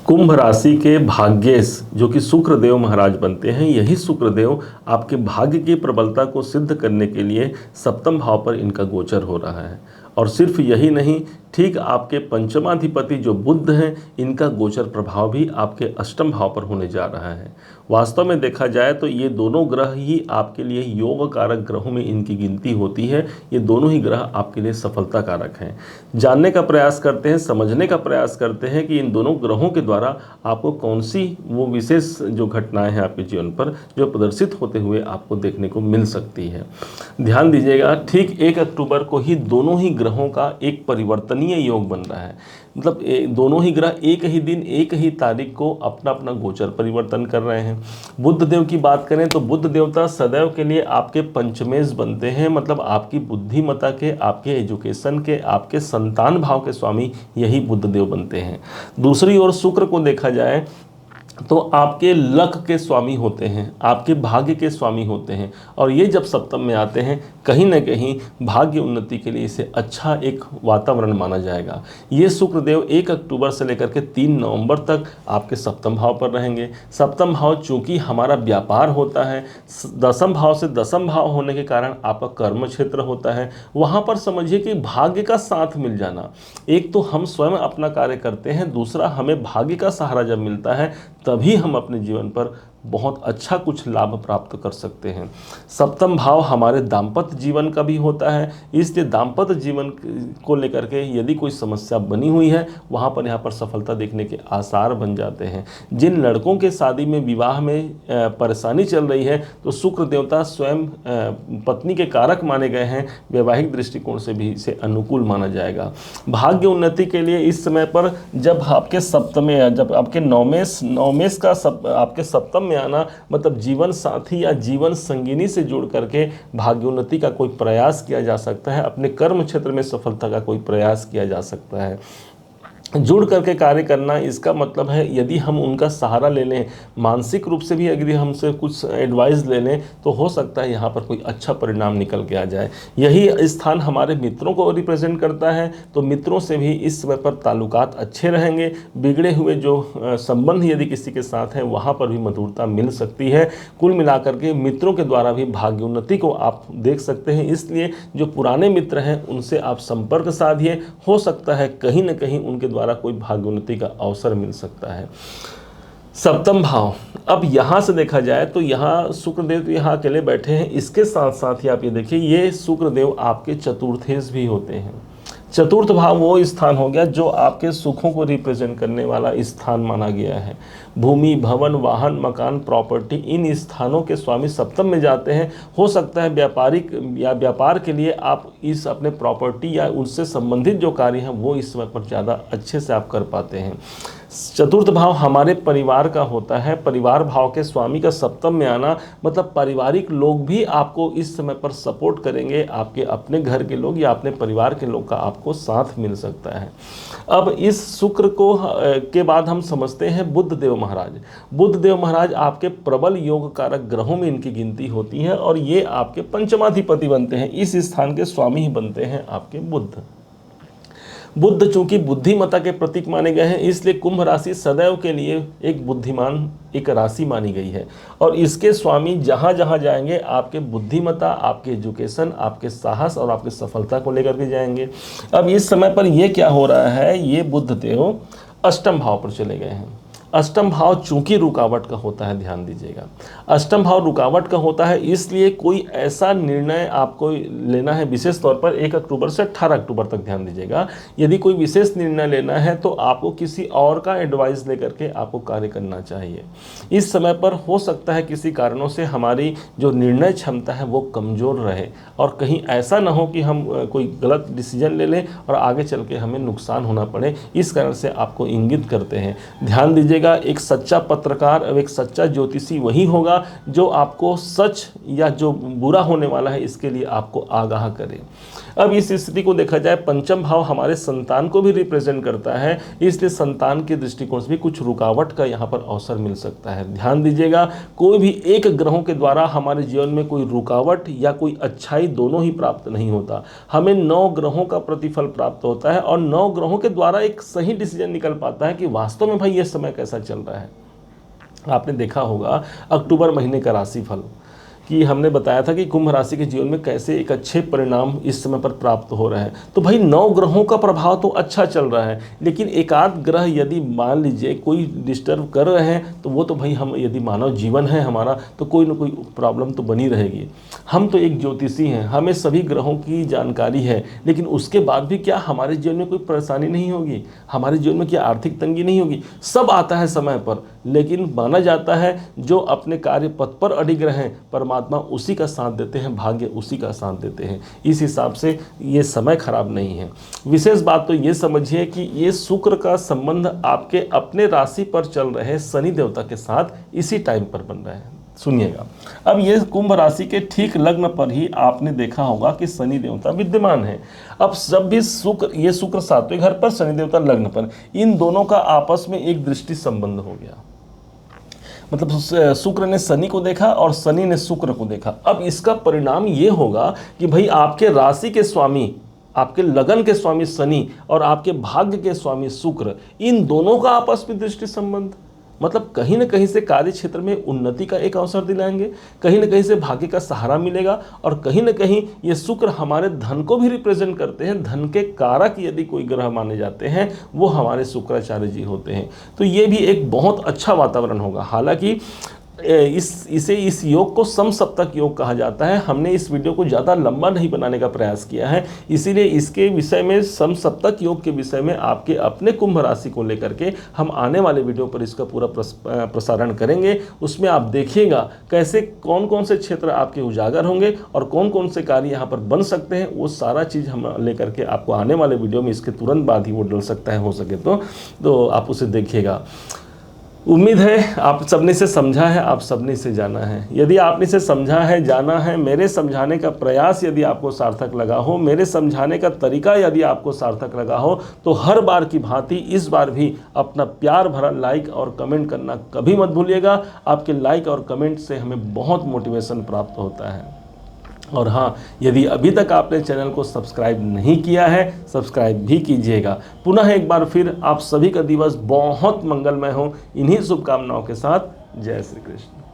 कुंभ राशि के भाग्येश जो कि शुक्रदेव महाराज बनते हैं, यही शुक्रदेव आपके भाग्य की प्रबलता को सिद्ध करने के लिए सप्तम भाव पर इनका गोचर हो रहा है। और सिर्फ यही नहीं, ठीक आपके पंचमाधिपति जो बुध हैं, इनका गोचर प्रभाव भी आपके अष्टम भाव पर होने जा रहा है। वास्तव में देखा जाए तो ये दोनों ग्रह ही आपके लिए योग कारक ग्रहों में इनकी गिनती होती है। ये दोनों ही ग्रह आपके लिए सफलता कारक हैं। जानने का प्रयास करते हैं, समझने का प्रयास करते हैं कि इन दोनों ग्रहों के द्वारा आपको कौन सी वो विशेष जो घटनाएं हैं आपके जीवन पर जो प्रदर्शित होते हुए आपको देखने को मिल सकती है। ध्यान दीजिएगा, ठीक 1 अक्टूबर को ही दोनों ही ग्रहों का एक परिवर्तनीय योग बन रहा है। मतलब दोनों ही ग्रह एक ही दिन एक ही तारीख को अपना अपना गोचर परिवर्तन कर रहे हैं। बुध देव की बात करें तो बुध देवता सदैव के लिए आपके पंचमेश बनते हैं, मतलब आपकी बुद्धिमत्ता के, आपके एजुकेशन के, आपके संतान भाव के स्वामी यही बुध देव बनते हैं। दूसरी ओर शुक्र को देखा जाए तो आपके लक के स्वामी होते हैं, आपके भाग्य के स्वामी होते हैं, और ये जब सप्तम में आते हैं कहीं ना कहीं भाग्य उन्नति के लिए इसे अच्छा एक वातावरण माना जाएगा। ये शुक्रदेव 1 अक्टूबर से लेकर के 3 नवंबर तक आपके सप्तम भाव पर रहेंगे। सप्तम भाव चूंकि हमारा व्यापार होता है, दसम भाव से दसम भाव होने के कारण आपका कर्म क्षेत्र होता है। वहाँ पर समझिए कि भाग्य का साथ मिल जाना, एक तो हम स्वयं अपना कार्य करते हैं, दूसरा हमें भाग्य का सहारा जब मिलता है तभी हम अपने जीवन पर बहुत अच्छा कुछ लाभ प्राप्त कर सकते हैं। सप्तम भाव हमारे दाम्पत्य जीवन का भी होता है, इसलिए दाम्पत्य जीवन को लेकर के यदि कोई समस्या बनी हुई है वहाँ पर सफलता देखने के आसार बन जाते हैं। जिन लड़कों के शादी में विवाह में परेशानी चल रही है तो शुक्र देवता स्वयं पत्नी के कारक माने गए हैं, वैवाहिक दृष्टिकोण से भी इसे अनुकूल माना जाएगा। भाग्य उन्नति के लिए इस समय पर जब आपके सप्तमे, जब आपके नवमेश का आपके सप्तम में आना, मतलब जीवन साथी या जीवन संगिनी से जुड़ करके भाग्योन्नति का कोई प्रयास किया जा सकता है, अपने कर्म क्षेत्र में सफलता का कोई प्रयास किया जा सकता है। जुड़ करके कार्य करना, इसका मतलब है यदि हम उनका सहारा ले लें, मानसिक रूप से भी यदि हमसे कुछ एडवाइस ले लें तो हो सकता है यहाँ पर कोई अच्छा परिणाम निकल के आ जाए। यही स्थान हमारे मित्रों को रिप्रेजेंट करता है, तो मित्रों से भी इस समय पर ताल्लुकात अच्छे रहेंगे। बिगड़े हुए जो संबंध यदि किसी के साथ हैं वहाँ पर भी मधुरता मिल सकती है। कुल मिलाकर के मित्रों के द्वारा भी भाग्योन्नति को आप देख सकते हैं, इसलिए जो पुराने मित्र हैं उनसे आप संपर्क साधिए, हो सकता है कहीं ना कहीं उनके द्वारा कोई भाग्योन्नति का अवसर मिल सकता है। सप्तम भाव, अब यहाँ से देखा जाए तो यहाँ शुक्रदेव तो यहाँ अकेले बैठे हैं, इसके साथ साथ ही आप ये देखिए ये शुक्रदेव आपके चतुर्थेश भी होते हैं। चतुर्थ भाव वो स्थान हो गया जो आपके सुखों को रिप्रेजेंट करने वाला स्थान माना गया है। भूमि, भवन, वाहन, मकान, प्रॉपर्टी, इन स्थानों के स्वामी सप्तम में जाते हैं। हो सकता है व्यापारिक या व्यापार के लिए आप इस अपने प्रॉपर्टी या उससे संबंधित जो कार्य हैं वो इस समय पर ज़्यादा अच्छे से आप कर पाते हैं। चतुर्थ भाव हमारे परिवार का होता है, परिवार भाव के स्वामी का सप्तम में आना मतलब पारिवारिक लोग भी आपको इस समय पर सपोर्ट करेंगे, आपके अपने घर के लोग या अपने परिवार के लोग का आपको साथ मिल सकता है। अब इस शुक्र को के बाद हम समझते हैं बुध देव महाराज। बुध देव महाराज आपके प्रबल योग कारक ग्रहों में इनकी गिनती होती है और ये आपके पंचमाधिपति बनते हैं, इस स्थान के स्वामी ही बनते हैं आपके बुध। बुध चूंकि बुद्धिमत्ता के प्रतीक माने गए हैं, इसलिए कुंभ राशि सदैव के लिए एक बुद्धिमान एक राशि मानी गई है और इसके स्वामी जहाँ जहाँ जाएंगे आपके बुद्धिमत्ता, आपके एजुकेशन, आपके साहस और आपकी सफलता को लेकर के जाएंगे। अब इस समय पर ये क्या हो रहा है, ये बुध देव अष्टम भाव पर चले गए हैं। अष्टम भाव चूंकि रुकावट का होता है, ध्यान दीजिएगा, अष्टम भाव रुकावट का होता है, इसलिए कोई ऐसा निर्णय आपको लेना है विशेष तौर पर 1 अक्टूबर से 18 अक्टूबर तक ध्यान दीजिएगा। यदि कोई विशेष निर्णय लेना है तो आपको किसी और का एडवाइस लेकर के आपको कार्य करना चाहिए। इस समय पर हो सकता है किसी कारणों से हमारी जो निर्णय क्षमता है वो कमज़ोर रहे और कहीं ऐसा ना हो कि हम कोई गलत डिसीजन ले लें और आगे चल के हमें नुकसान होना पड़े। इस कारण से आपको इंगित करते हैं, ध्यान दीजिए लीजिएगा, एक सच्चा पत्रकार और एक सच्चा ज्योतिषी वही होगा जो आपको सच या जो बुरा होने वाला है इसके लिए आपको आगाह करे। अब इस स्थिति को देखा जाए, पंचम भाव हमारे संतान को भी रिप्रेजेंट करता है, इसलिए संतान के दृष्टिकोण से भी कुछ रुकावट का यहाँ पर अवसर मिल सकता है। ध्यान दीजिएगा, कोई भी एक ग्रहों के द्वारा हमारे जीवन में कोई रुकावट या कोई अच्छाई दोनों ही प्राप्त नहीं होता। हमें 9 ग्रहों का प्रतिफल प्राप्त होता है और 9 ग्रहों के द्वारा एक सही डिसीजन निकल पाता है कि वास्तव में भाई ये समय कैसा चल रहा है। आपने देखा होगा अक्टूबर महीने का राशिफल कि हमने बताया था कि कुंभ राशि के जीवन में कैसे एक अच्छे परिणाम इस समय पर प्राप्त हो रहे हैं। तो भाई 9 ग्रहों का प्रभाव तो अच्छा चल रहा है, लेकिन एक आध ग्रह यदि मान लीजिए कोई डिस्टर्ब कर रहे हैं तो वो तो भाई हम यदि मानव जीवन है हमारा तो कोई ना कोई प्रॉब्लम तो बनी रहेगी। हम तो एक ज्योतिषी हैं, हमें सभी ग्रहों की जानकारी है, लेकिन उसके बाद भी क्या हमारे जीवन में कोई परेशानी नहीं होगी? हमारे जीवन में क्या आर्थिक तंगी नहीं होगी? सब आता है समय पर, लेकिन माना जाता है जो अपने कार्य पथ पर अडिग रहें परमात्मा उसी का साथ देते हैं, भाग्य उसी का साथ देते हैं। इस हिसाब से ये समय खराब नहीं है। विशेष बात तो ये समझिए कि ये शुक्र का संबंध आपके अपने राशि पर चल रहे शनि देवता के साथ इसी टाइम पर बन रहा है। सुनिएगा, अब ये कुंभ राशि के ठीक लग्न पर ही आपने देखा होगा कि शनि देवता विद्यमान है। अब जब भी ये शुक्र सातवें घर पर, शनि देवता लग्न पर, इन दोनों का आपस में एक दृष्टि संबंध हो गया। मतलब शुक्र ने शनि को देखा और शनि ने शुक्र को देखा। अब इसका परिणाम ये होगा कि भाई आपके राशि के स्वामी, आपके लगन के स्वामी शनि और आपके भाग्य के स्वामी शुक्र, इन दोनों का आपस में दृष्टि संबंध, मतलब कहीं ना कहीं से कार्य क्षेत्र में उन्नति का एक अवसर दिलाएंगे, कहीं ना कहीं से भाग्य का सहारा मिलेगा, और कहीं ना कहीं ये शुक्र हमारे धन को भी रिप्रेजेंट करते हैं। धन के कारक यदि कोई ग्रह माने जाते हैं वो हमारे शुक्राचार्य जी होते हैं। तो ये भी एक बहुत अच्छा वातावरण होगा। हालांकि इस योग को समसप्तक योग कहा जाता है। हमने इस वीडियो को ज़्यादा लंबा नहीं बनाने का प्रयास किया है, इसीलिए इसके विषय में, समसप्तक योग के विषय में आपके अपने कुंभ राशि को लेकर के हम आने वाले वीडियो पर इसका पूरा प्रसारण करेंगे। उसमें आप देखिएगा कैसे कौन कौन से क्षेत्र आपके उजागर होंगे और कौन कौन से कार्य यहाँ पर बन सकते हैं। वो सारा चीज़ हम लेकर के आपको आने वाले वीडियो में, इसके तुरंत बाद ही वो डल सकता है हो सके तो आप उसे देखिएगा। उम्मीद है आप सबने से समझा है, आप सबने से जाना है। यदि आपने से समझा है, जाना है, मेरे समझाने का प्रयास यदि आपको सार्थक लगा हो, मेरे समझाने का तरीका यदि आपको सार्थक लगा हो, तो हर बार की भांति इस बार भी अपना प्यार भरा लाइक और कमेंट करना कभी मत भूलिएगा। आपके लाइक और कमेंट से हमें बहुत मोटिवेशन प्राप्त होता है। और हाँ, यदि अभी तक आपने चैनल को सब्सक्राइब नहीं किया है, सब्सक्राइब भी कीजिएगा। पुनः एक बार फिर आप सभी का दिवस बहुत मंगलमय हो, इन्हीं शुभकामनाओं के साथ। जय श्री कृष्ण।